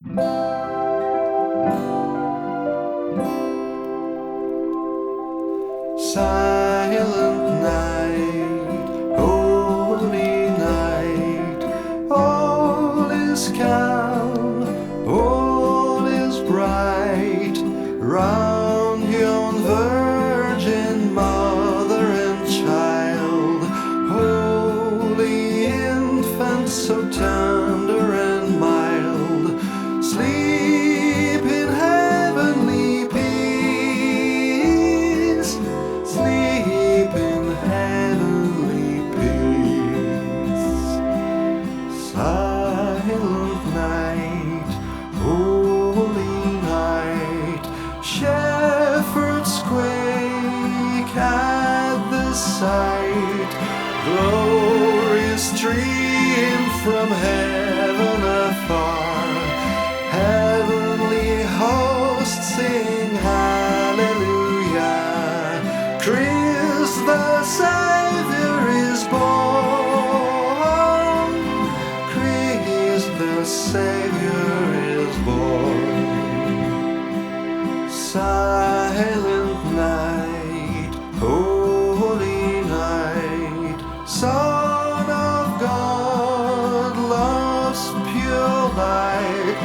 Silent night, holy night, all is calm, all is bright, round yon Virgin Mother and Child, holy infant, so tender and mild, sleep in heavenly peace, sleep in heavenly peace. Silent night, holy night, shepherds quake at the sight, glory stream from heaven afar, heavenly hosts sing hallelujah, Christ the Savior is born, Christ the Savior is born. Silent night, holy night, Son of God, love's pure light,